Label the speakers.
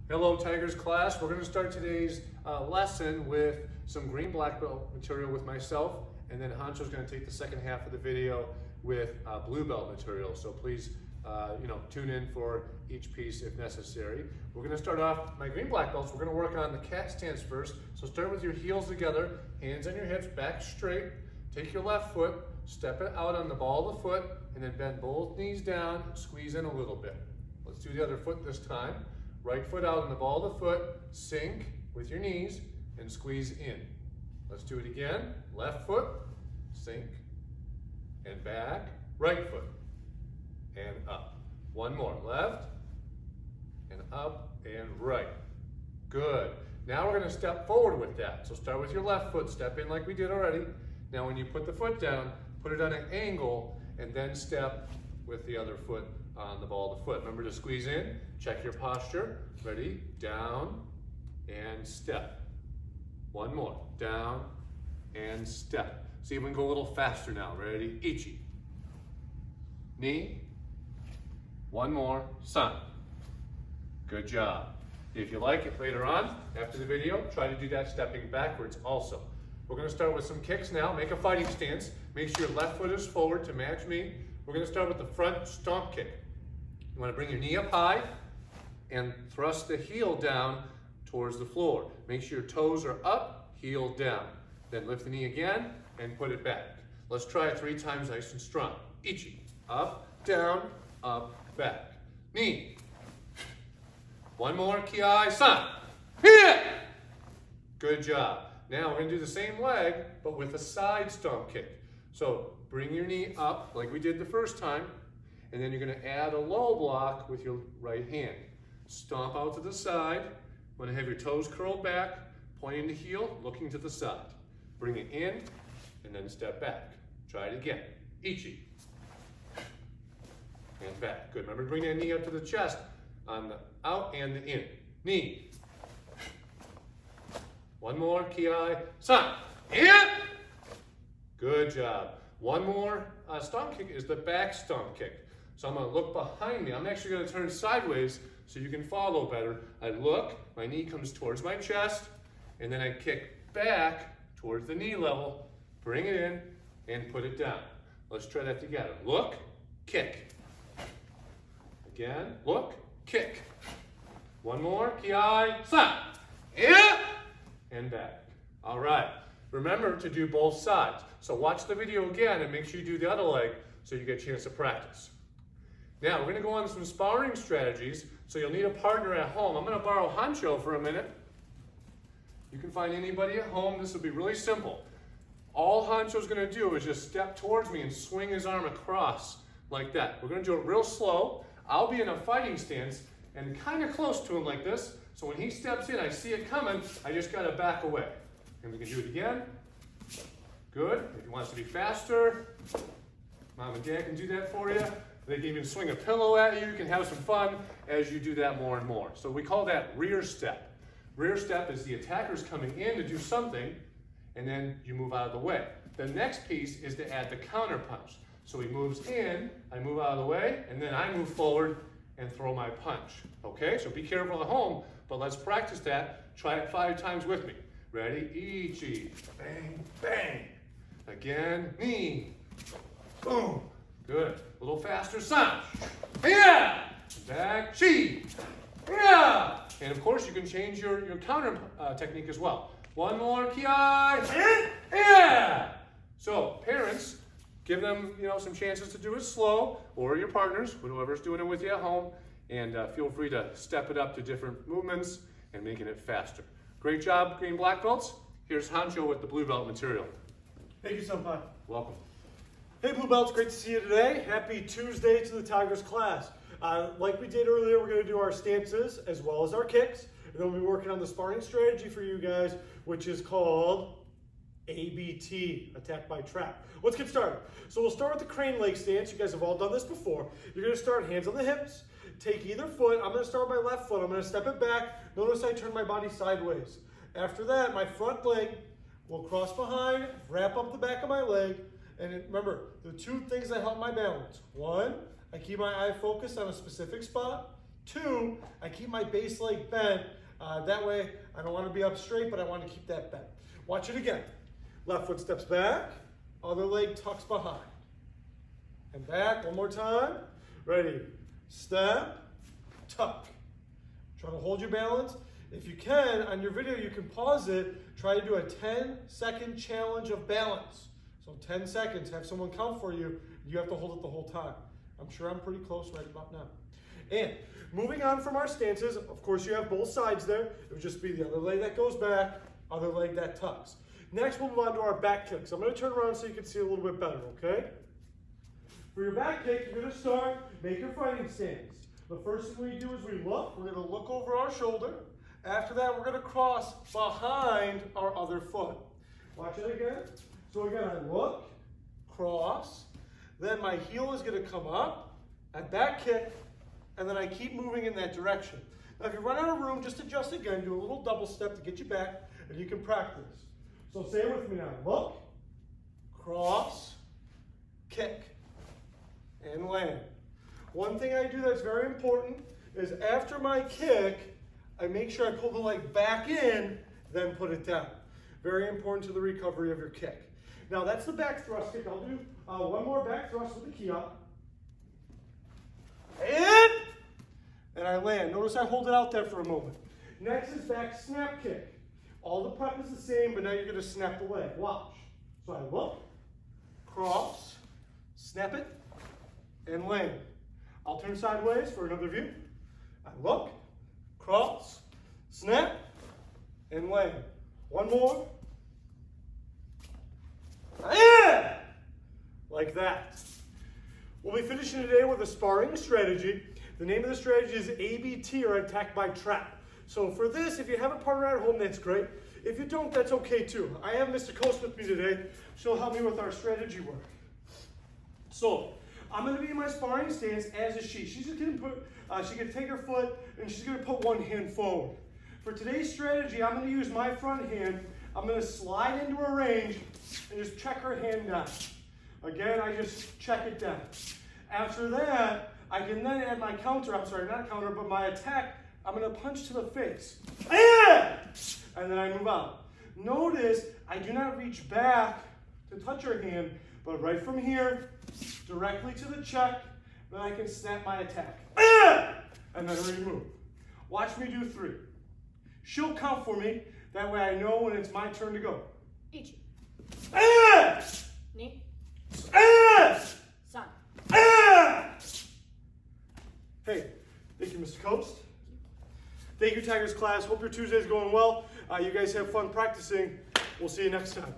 Speaker 1: Hello Tigers class, we're going to start today's lesson with some green black belt material with myself, and then Hancho's going to take the second half of the video with blue belt material. So please tune in for each piece if necessary. We're going to start off my green black belts. We're going to work on the cat stance first. So start with your heels together, hands on your hips, back straight. Take your left foot, step it out on the ball of the foot, and then bend both knees down, squeeze in a little bit. Let's do the other foot this time. Right foot out on the ball of the foot, sink with your knees, and squeeze in. Let's do it again. Left foot, sink, and back. Right foot, and up. One more. Left, and up, and right. Good. Now we're going to step forward with that. So start with your left foot, step in like we did already. Now when you put the foot down, put it on an angle, and then step with the other foot on the ball of the foot. Remember to squeeze in, check your posture. Ready? Down and step. One more. Down and step. See if we can go a little faster now. Ready? Ichi. Knee. One more. San. Good job. If you like it later on, after the video, try to do that stepping backwards also. We're going to start with some kicks now. Make a fighting stance. Make sure your left foot is forward to match me. We're going to start with the front stomp kick. You want to bring your knee up high and thrust the heel down towards the floor. Make sure your toes are up, heel down. Then lift the knee again and put it back. Let's try it 3 times nice and strong. Ichi. Up, down, back. Knee. One more. Ki, san. Here. Good job. Now we're going to do the same leg, but with a side stomp kick. So bring your knee up like we did the first time, and then you're going to add a low block with your right hand. Stomp out to the side. You want to have your toes curled back, pointing the heel, looking to the side. Bring it in, and then step back. Try it again. Ichi. And back. Good. Remember to bring that knee up to the chest on the out and the in. Knee. One more. Ki, san. In. Good job. One more stomp kick is the back stomp kick. So I'm going to look behind me. I'm actually going to turn sideways so you can follow better. I look, my knee comes towards my chest, and then I kick back towards the knee level, bring it in, and put it down. Let's try that together. Look, kick. Again, look, kick. One more. Ki, san. In. And back. All right. Remember to do both sides. So watch the video again and make sure you do the other leg so you get a chance to practice. Now we're going to go on to some sparring strategies, so you'll need a partner at home. I'm going to borrow Hancho for a minute. You can find anybody at home. This will be really simple. All Hancho's going to do is just step towards me and swing his arm across like that. We're going to do it real slow. I'll be in a fighting stance and kind of close to him like this. So when he steps in, I see it coming, I just got to back away. And we can do it again. Good. If you want us to be faster, Mom and Dad can do that for you. They can even swing a pillow at you. You can have some fun as you do that more and more. So we call that rear step. Rear step is the attacker's coming in to do something, and then you move out of the way. The next piece is to add the counter punch. So he moves in, I move out of the way, and then I move forward and throw my punch. Okay, so be careful at home, but let's practice that. Try it 5 times with me. Ready? Ichi. Bang, bang. Again, knee. Boom. Good. A little faster, san. Yeah. Back, chi. Yeah. And of course, you can change your counter technique as well. One more, ki. Yeah. So, parents, give them some chances to do it slow, or your partners, whoever's doing it with you at home, and feel free to step it up to different movements and making it faster. Great job, green black belts. Here's Hancho with the blue belt material.
Speaker 2: Thank you, Senpai.
Speaker 1: Welcome.
Speaker 2: Hey, Blue Belts, great to see you today. Happy Tuesday to the Tigers class. Like we did earlier, we're going to do our stances as well as our kicks. And then we'll be working on the sparring strategy for you guys, which is called ABT, Attack by Trap. Let's get started. So we'll start with the crane leg stance. You guys have all done this before. You're going to start hands on the hips. Take either foot. I'm going to start with my left foot. I'm going to step it back. Notice I turn my body sideways. After that, my front leg will cross behind, wrap up the back of my leg. And remember, the 2 things that help my balance. 1, I keep my eye focused on a specific spot. 2, I keep my base leg bent. That way, I don't want to be up straight, but I want to keep that bent. Watch it again. Left foot steps back, other leg tucks behind. And back, one more time. Ready, step, tuck. Try to hold your balance. If you can, on your video, you can pause it. Try to do a 10-second challenge of balance. So 10 seconds, have someone count for you. You have to hold it the whole time. I'm sure I'm pretty close right about now. And moving on from our stances, of course you have both sides there. It would just be the other leg that goes back, other leg that tucks. Next, we'll move on to our back kicks. I'm going to turn around so you can see a little bit better, okay? For your back kick, you're going to start, make your fighting stance. The first thing we do is we're going to look over our shoulder. After that, we're going to cross behind our other foot. Watch it again. So again, I look, cross, then my heel is going to come up, I back kick, and then I keep moving in that direction. Now if you run out of room, just adjust again, do a little double step to get you back, and you can practice. So say it with me now. Look, cross, kick, and land. One thing I do that's very important is after my kick, I make sure I pull the leg back in, then put it down. Very important to the recovery of your kick. Now that's the back thrust kick. I'll do one more back thrust with the key up. And I land. Notice I hold it out there for a moment. Next is back snap kick. All the prep is the same, but now you're going to snap the leg. Watch. So I look, cross, snap it, and land. I'll turn sideways for another view. I look, cross, snap, and land. One more. Like that. We'll be finishing today with a sparring strategy. The name of the strategy is ABT, or attack by trap. So for this, if you have a partner at home, that's great. If you don't, that's okay too. I have Mr. Coast with me today. She'll help me with our strategy work. So I'm going to be in my sparring stance, as is she. She's just going to put, she can take her foot and she's going to put one hand forward. For today's strategy, I'm going to use my front hand. I'm going to slide into her range and just check her hand down. Again, I just check it down. After that, I can then add my counter, I'm sorry, not counter, but my attack. I'm going to punch to the face. And then I move out. Notice I do not reach back to touch her hand, but right from here, directly to the check, then I can snap my attack. And then remove. Watch me do 3. She'll count for me. That way I know when it's my turn to go.
Speaker 3: Ichi. Ni. San.
Speaker 2: Hey, thank you, Mr. Coast. Thank you, Tigers class. Hope your Tuesday's going well. You guys have fun practicing. We'll see you next time.